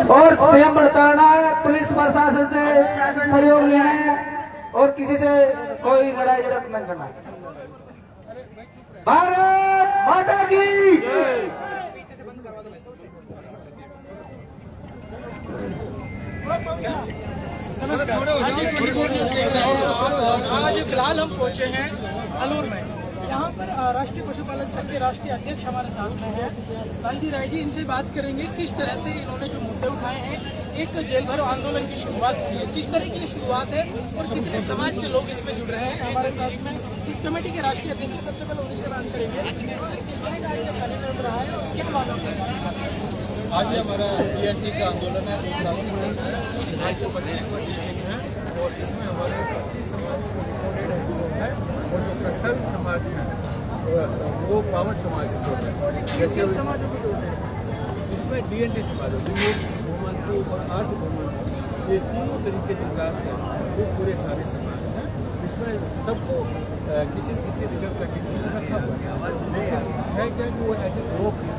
और स्वयं बड़ताना पुलिस प्रशासन से सहयोग लेना है और किसी से कोई लड़ाई झड़प नहीं करना। भारत माता की नमस्कार। आज फिलहाल हम पहुंचे हैं अलूर में। यहाँ पर राष्ट्रीय पशुपालन संघ के राष्ट्रीय अध्यक्ष हमारे साथ में हैं लालजी राय जी। इनसे बात करेंगे किस तरह से इन्होंने जो मुद्दे उठाए हैं, एक जेल भरो आंदोलन की शुरुआत की है, किस तरह की शुरुआत है और कितने समाज के लोग इसमें जुड़ रहे हैं हमारे साथ में। इस कमेटी के राष्ट्रीय अध्यक्ष सबसे पहले उन्हीं से बात करेंगे। क्या बात है? आज ही हमारा टीएनटी का आंदोलन है, 2 साल से चल रहा है। आज को 25वां मीटिंग है और इसमें हमारे पति समाज को रिपोर्टेड है और जो प्रस्तावित समाज है वो पावन समाज है। जैसे इसमें डीएनटी समाज भूमंतु और आर्ट भूमंतु, ये तीनों तरीके के क्लास है, वो पूरे सारे समाज हैं। इसमें सबको किसी न किसी रिजर्व कैटेगरी रखा हुआ है क्या कि वो ऐसे लोग हैं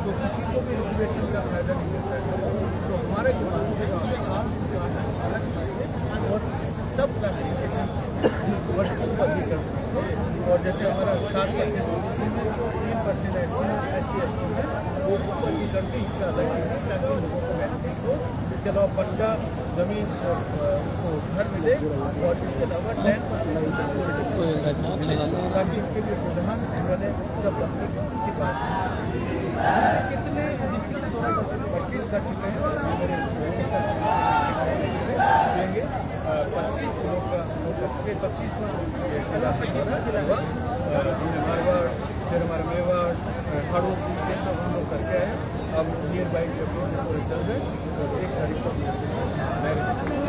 तो किसी को भी रिजर्वेशन का फायदा नहीं मिलता है। तो हमारे जो आप अलग करेंगे और सब क्लासिफिकेशन वर्टिकल पर भी सब, और जैसे हमारा 7% ओबीसी में, 3% SC/ST में, वो ऊपर की करके हिस्सा अलग है ताकि लोगों को बेनिफिट हो। इसके अलावा पट्टा जमीन को घर मिले और इसके अलावा 10% के लिए प्रधान उन्होंने सब की बात कितने 25 कर चुके हैं। देंगे 25 लोग का 25 में मारवाड़, फिर हमारा मेवाड़, खड़ू, ये सब हम लोग करके आए। अब नियर बाई जो चल रहे तो 1 तारीख को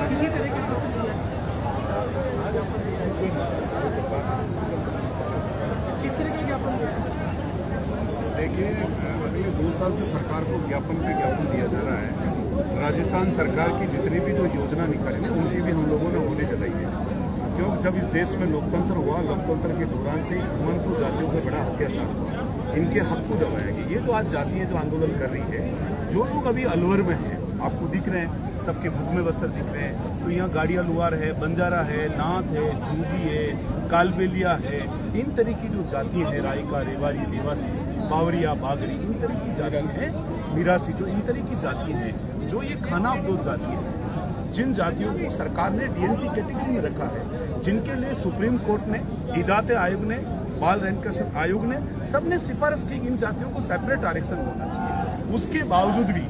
किसी तरह देखिए, अगले 2 साल से सरकार को ज्ञापन पे ज्ञापन दिया जा रहा है। राजस्थान सरकार की जितनी भी जो योजना निकाली ना, उनकी भी हम लोगों ने होने जलाई है। क्योंकि जब इस देश में लोकतंत्र हुआ, लोकतंत्र के दौरान से घुमंतु जातियों पर बड़ा अत्याचार हुआ, इनके हक को दबाया गया। ये तो आज जातियाँ जो आंदोलन कर रही है, जो लोग अभी अलवर में हैं, आपको दिख रहे हैं, सबके भुख में वस्त्र दिख रहे हैं। तो यहाँ गाड़िया लुआर है, बंजारा है, नाथ है, जूबी है, कालबेलिया है, इन तरह की जो जातियाँ हैं, रायका, रेवाड़ी, देवासी, बावरिया, बागरी, इन तरह की जातियाँ हैं, मिरासी, जो इन तरह की जातियाँ हैं, जो ये खाना अपदोद जाति है, जिन जातियों को सरकार ने डीएनटी कैटेगरी में रखा है, जिनके लिए सुप्रीम कोर्ट ने, हिदायत आयोग ने, बाल रैंकर्स आयोग ने, सबने सिफारिश की इन जातियों को सेपरेट आरक्षण होना चाहिए। उसके बावजूद भी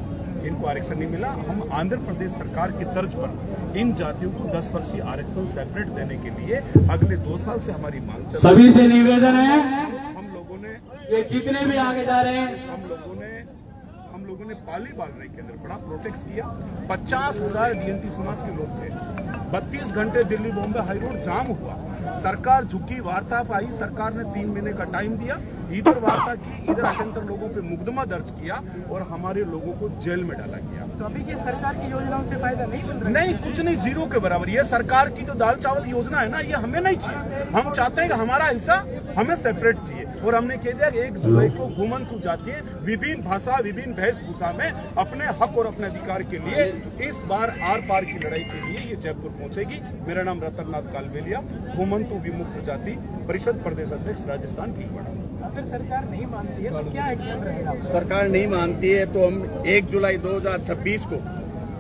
इनको आरक्षण नहीं मिला। हम आंध्र प्रदेश सरकार की तर्ज पर इन जातियों को 10% आरक्षण सेपरेट देने के लिए अगले 2 साल से हमारी मांग चल रही है। सभी से निवेदन है, हम लोगों ने ये जितने भी आगे जा रहे हैं, हम लोगों ने पाली बागराई के अंदर बड़ा प्रोटेस्ट किया। 50,000 डीएनटी समाज के लोग थे। 32 घंटे दिल्ली बॉम्बे हाई रोड जाम हुआ। सरकार झुकी, वार्ता आई, सरकार ने 3 महीने का टाइम दिया, इधर वार्ता की, इधर अठंतर लोगों पे मुकदमा दर्ज किया और हमारे लोगों को जेल में डाला गया। तो अभी की सरकार की योजनाओं से फायदा नहीं मिल रहा है? नहीं, कुछ नहीं, जीरो के बराबर। ये सरकार की जो दाल चावल योजना है ना, ये हमें नहीं चाहिए। हम चाहते हैं कि हमारा हिस्सा हमें सेपरेट चाहिए। और हमने कह दिया कि 1 जुलाई को घुमंतु जातियां विभिन्न भाषा, विभिन्न वेशभूषा में अपने हक और अपने अधिकार के लिए इस बार आर पार की लड़ाई के लिए ये जयपुर पहुंचेगी। मेरा नाम रतननाथ कालबेलिया, घुमंतु विमुक्त जाति परिषद प्रदेश अध्यक्ष, राजस्थान भीलवाड़ा। अगर सरकार नहीं मानती है तो क्या एक्शन रहेगा? सरकार नहीं मानती है तो हम 1 जुलाई 2026 को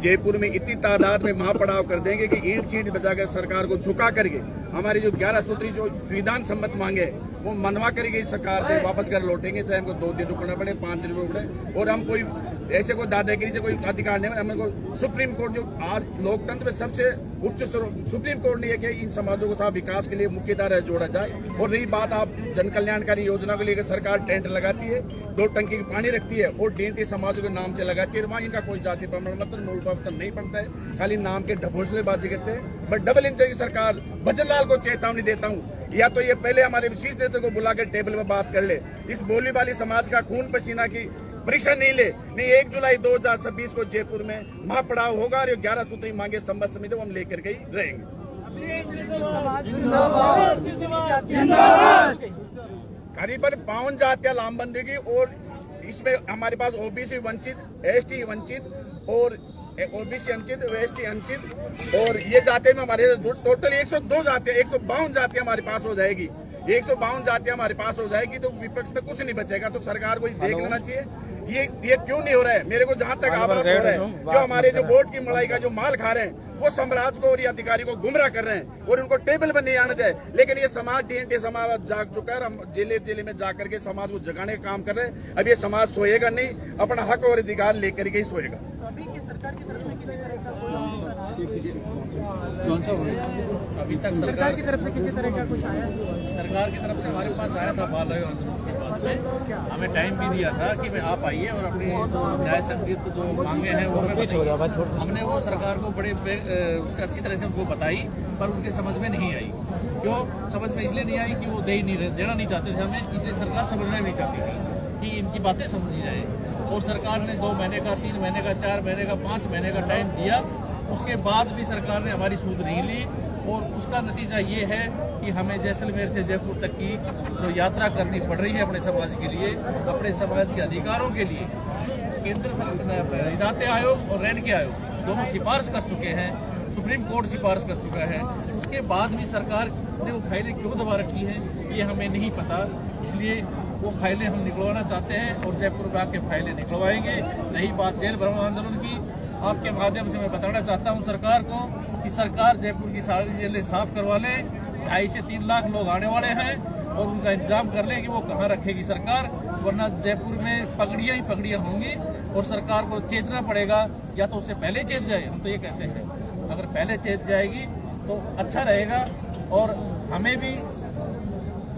जयपुर में इतनी तादाद में महापड़ाव कर देंगे कि ईंट सीट बजाकर सरकार को झुका करके हमारी जो 11 सूत्री जो संविधान सम्मत मांगे वो मनवा करेगी सरकार से, वापस घर लौटेंगे, चाहे हमको 2 दिन रुकना पड़े, 5 दिन रुकना पड़े। और हम कोई ऐसे कोई दादागिरी से कोई अधिकार नहीं, हमको सुप्रीम कोर्ट जो आज लोकतंत्र में सबसे उच्च सुप्रीम कोर्ट ने कि इन समाजों को साथ विकास के लिए मुख्यधारा जोड़ा जाए। और रही बात, आप जन कल्याणकारी योजना को लेकर सरकार टेंट लगाती है, 2 टंकी पानी रखती है और डीएनटी समाजों के नाम से लगाती है। वहाँ इनका कोई जाति प्रमाण पत्र, मूल पत्र नहीं पड़ता है, खाली नाम के ढबोसलेबाजी करते हैं। बट डबल इंच की सरकार, भजनलाल को चेतावनी देता हूँ, या तो ये पहले हमारे विशेष नेता को बुलाकर टेबल पर बात कर ले, इस बोली वाली समाज का खून पसीना की परीक्षा नहीं ले। नहीं, 1 जुलाई 2026 को जयपुर में महापड़ाव होगा और 11 सूत्री मांगे संबंध समिति हम लेकर के ही रहेंगे। करीबन 52 जातियां लामबंदी की और इसमें हमारे पास ओबीसी वंचित, एसटी वंचित और ओबीसी वंचित, एसटी वंचित और ये जाते में हमारे टोटल 102 जातियां, 152 जातियां हमारे पास हो जाएगी। 152 जातियां हमारे पास हो जाएगी तो विपक्ष में कुछ नहीं बचेगा। तो सरकार को देख लेना चाहिए ये क्यों नहीं हो रहा है। मेरे को जहां तक आभास हो रहा है, जो हमारे जो वोट की मलाई का जो माल खा रहे हैं वो साम्राज्य को और ये अधिकारी को गुमराह कर रहे हैं और उनको टेबल पर नहीं आना चाहिए। लेकिन ये समाज TNT समाज जाग चुका है। हम जिले में जा करके समाज को जगाने का काम कर रहे हैं। अब ये समाज सोएगा नहीं, अपना हक और अधिकार लेकर के ही सोएगा। अभी की सरकार की तरफ से किसी तरह का कोई अभी तक सरकार की तरफ से किसी तरह का कुछ आया? सरकार की तरफ से हमारे पास आया था बाल आंदोलन के बाद में, हमें टाइम भी दिया था कि आप आइए और अपनी न्याय संगीत जो मांगे हैं वो हमें बताइए। हमने वो सरकार को बड़े उससे अच्छी तरह से उनको बताई, पर उनके समझ में नहीं आई। क्यों समझ में इसलिए नहीं आई कि वो देना नहीं चाहते थे हमें, इसलिए सरकार समझना नहीं चाहती थी कि इनकी बातें समझी जाए। और सरकार ने 2 महीने का, 3 महीने का, 4 महीने का, 5 महीने का टाइम दिया। उसके बाद भी सरकार ने हमारी सुध नहीं ली और उसका नतीजा ये है कि हमें जैसलमेर से जयपुर तक की जो यात्रा करनी पड़ रही है अपने समाज के लिए, अपने समाज के अधिकारों के लिए। केंद्र सरकार, हिदायत आयोग और रैन के आयोग दोनों सिफारिश कर चुके हैं, सुप्रीम कोर्ट सिफारिश कर चुका है। उसके बाद भी सरकार ने वो फाइलें क्यों दबा रखी हैं ये हमें नहीं पता। इसलिए वो फाइलें हम निकलवाना चाहते हैं और जयपुर में आके फाइलें निकलवाएंगे। रही बात जेल भरो आंदोलन की, आपके माध्यम से मैं बताना चाहता हूं सरकार को कि सरकार जयपुर की सारी जेलें साफ करवा ले। 2.5 से 3 लाख लोग आने वाले हैं और उनका इंतजाम कर लें कि वो कहाँ रखेगी सरकार, वरना जयपुर में पगड़ियाँ ही पगड़ियाँ होंगी और सरकार को चेतना पड़ेगा। या तो उससे पहले चेत जाए, हम तो ये कहते हैं अगर पहले चेत जाएगी तो अच्छा रहेगा और हमें भी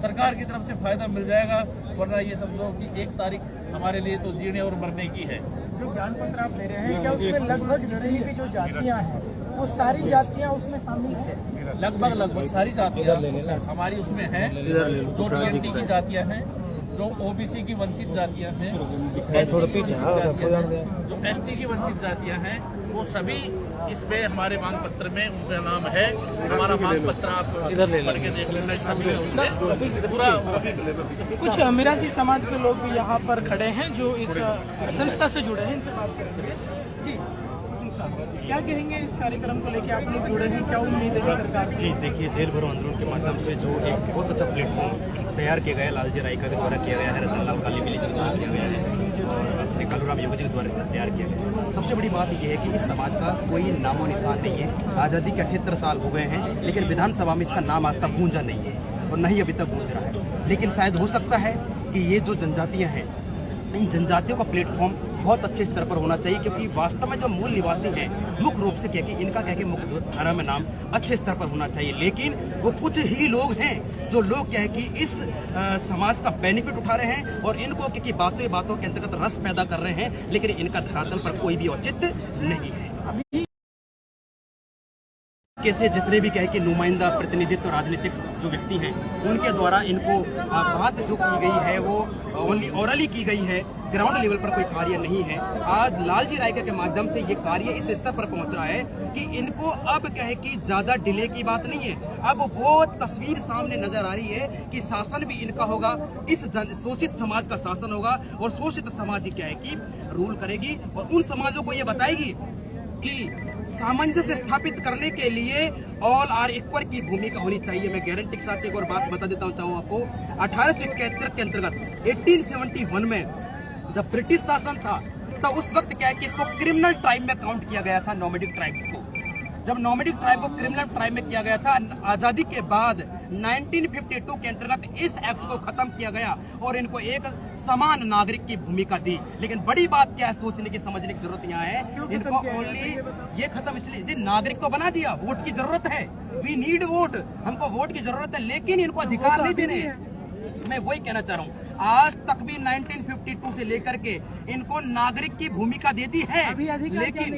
सरकार की तरफ से फायदा मिल जाएगा। वरना ये समझो कि 1 तारीख हमारे लिए तो जीने और मरने की है। जो ज्ञान पत्र आप ले रहे हैं, क्या उसमें लगभग जितनी भी जो जातियां हैं वो सारी जातियां उसमें शामिल है? लगभग सारी जातियां हमारी उसमें हैं। जो TNT की जातियां हैं, जो OBC की वंचित जातियां हैं, SC की वंचित जातियां हैं, जो ST की वंचित जातियां हैं, वो सभी इसमें हमारे मांग पत्र में उनका नाम है। हमारा मांग पत्र आप पढ़ के देख लेना, सभी उसमें पूरा। कुछ मिरासी समाज के लोग भी यहाँ पर खड़े हैं जो इस संस्था से जुड़े हैं, इनसे बात करेंगे। जी, क्या कहेंगे इस कार्यक्रम को लेकर? आप लोग जुड़े हैं, क्या उम्मीद है सरकार से? जी देखिए, जेल भरो आंदोलन के माध्यम से जो एक बहुत अच्छा प्लेटफॉर्म तैयार किया गया है, लालजी रायका के द्वारा किया गया है, रतनलाल काली मिली के द्वारा किया गया है और अपने कालूराम योगी जी के द्वारा तैयार किया गया है। सबसे बड़ी बात यह है कि इस समाज का कोई नामो निशान नहीं है। आज़ादी के 78 साल हो गए हैं, लेकिन विधानसभा में इसका नाम आज तक गूंजा नहीं है और न ही अभी तक गूंज रहा है। लेकिन शायद हो सकता है कि ये जो जनजातियाँ हैं, इन जनजातियों का प्लेटफॉर्म बहुत अच्छे स्तर पर होना चाहिए, क्योंकि वास्तव में जो मूल निवासी हैं मुख्य रूप से इनका क्या कि मुख्य धारा में नाम अच्छे स्तर पर होना चाहिए। लेकिन वो कुछ ही लोग हैं जो लोग क्या है कि इस समाज का बेनिफिट उठा रहे हैं और इनको क्या कि बातों के अंतर्गत रस पैदा कर रहे हैं, लेकिन इनका धरातल पर कोई भी औचित्य नहीं है। कैसे जितने भी कहे कि नुमाइंदा प्रतिनिधित्व राजनीतिक जो व्यक्ति हैं उनके द्वारा इनको बात जो की गई है वो ओनली ओरली की गई है, ग्राउंड लेवल पर कोई कार्य नहीं है। आज लालजी रायका के माध्यम से ये कार्य इस स्तर पर पहुंच रहा है कि इनको अब कहे कि ज्यादा डिले की बात नहीं है, अब वो तस्वीर सामने नजर आ रही है कि शासन भी इनका होगा, इस शोषित समाज का शासन होगा और शोषित समाज ही क्या है कि रूल करेगी और उन समाजों को ये बताएगी कि सामंजस्य स्थापित करने के लिए ऑल आर इक्वल की भूमिका होनी चाहिए। मैं गारंटी के साथ एक और बात बता देता हूँ आपको। 1871 के अंतर्गत 1871 में जब ब्रिटिश शासन था तो उस वक्त क्या है कि इसको क्रिमिनल ट्राइब में काउंट किया गया था, नॉमेडिक ट्राइब्स को। जब नॉमेडिक ट्राइब को क्रिमिनल ट्राइब में किया गया था, आजादी के बाद 1952 के अंतर्गत इस एक्ट को खत्म किया गया और इनको एक समान नागरिक की भूमिका दी। लेकिन बड़ी बात क्या है, सोचने की समझने की जरूरत यहाँ है, इनको ओनली ये खत्म इसलिए नागरिक तो बना दिया, वोट की जरूरत है, वी नीड वोट, हमको वोट की जरूरत है, लेकिन इनको अधिकार नहीं देने। मैं वही कहना चाह रहा हूँ, आज तक भी 1952 से लेकर के इनको नागरिक की भूमिका दे दी है, लेकिन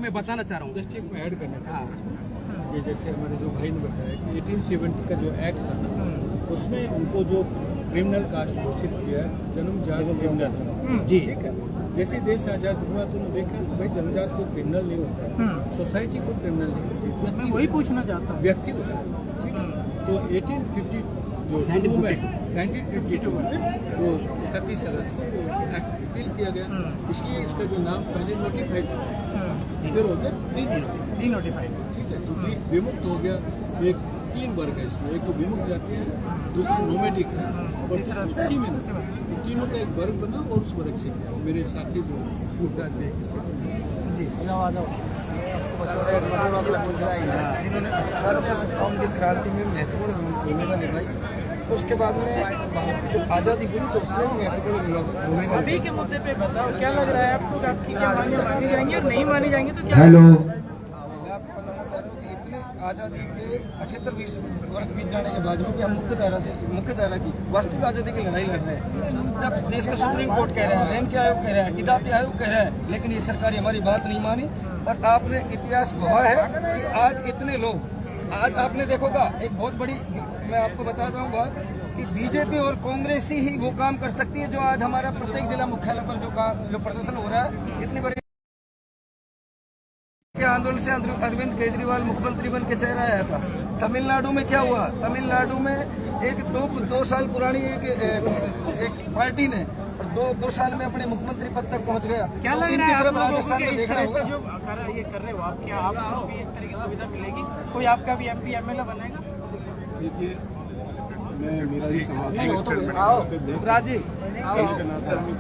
मैं बताना चाह रहा हूँ, जस्ट एक ऐड करना चाहता हूँ। ये जैसे हमारे जो भाई ने बताया कि 1870 का जो एक्ट था ना, उसमें उनको जो क्रिमिनल कास्ट घोषित किया, जन्मजात क्रिमिनल, जी ठीक है। जैसे देश आजाद हुआ तो उन्होंने देखा कि भाई जन्मजात को क्रिमिनल नहीं होता है, सोसाइटी को क्रिमिनल नहीं होती, मैं वही पूछना चाहता हूँ, व्यक्ति होता है, ठीक है। तो 1952 में 1952 में वो 31 अगस्त किया गया, इसलिए इसका जो नाम पहले नोटिफाइड फिर हो गया डी नोटिफाइड। ठीक है। तो विमुक्त हो गया। एक 3 वर्ग है इसमें, एक तो विमुक्त जाति है, दूसरा नोमैडिक है और तीसरा सीमेन। तो तीनों का एक वर्ग बना और उस वर्ग से किया। मेरे साथी जो क्रांति में महत्वपूर्ण भूमिका निभाई, उसके बाद में जब आज़ादी हुई तो उसमें महत्वपूर्ण भूमिका। अभी के मुद्दे पे बताओ, क्या लग रहा है आपको कि आपकी क्या मांगे मानी जाएंगी और नहीं मानी जाएंगी तो क्या? मैं आपको बताना चाह रहा हूँ कि इतनी आज़ादी के 78 वर्ष बीत जाने के बाद में कि हम मुख्य धारा की वास्तविक आज़ादी की लड़ाई लड़ रहे हैं। जब देश का सुप्रीम कोर्ट कह रहा है, रैंक आयोग कह रहा है, हिदायती आयोग कह रहा है, लेकिन ये सरकार हमारी बात नहीं मानी। और आपने इतिहास गवाह है कि आज इतने लोग, आज आपने देखोगा एक बहुत बड़ी, मैं आपको बता रहा हूँ बात कि बीजेपी और कांग्रेस ही वो काम कर सकती है जो आज हमारा प्रत्येक जिला मुख्यालय पर जो प्रदर्शन हो रहा है। इतनी बड़ी आंदोलन से अरविंद केजरीवाल मुख्यमंत्री बन के चेहरा आया था। तमिलनाडु में क्या हुआ? तमिलनाडु में एक 2 साल पुरानी एक पार्टी ने दो साल में अपने मुख्यमंत्री पद तक पहुंच गया। क्या लग इनकी रहा है तरफ आप लोगों राजस्थान को में कि इस देखना तरह से होगा। जो ये कर रहे हो आप, क्या आपको भी इस तरह की सुविधा मिलेगी? कोई आपका भी MP MLA बनेगा? देखिए, मैं मेरा ही समाज नहीं हो तो आओ राजी के नाते हम इस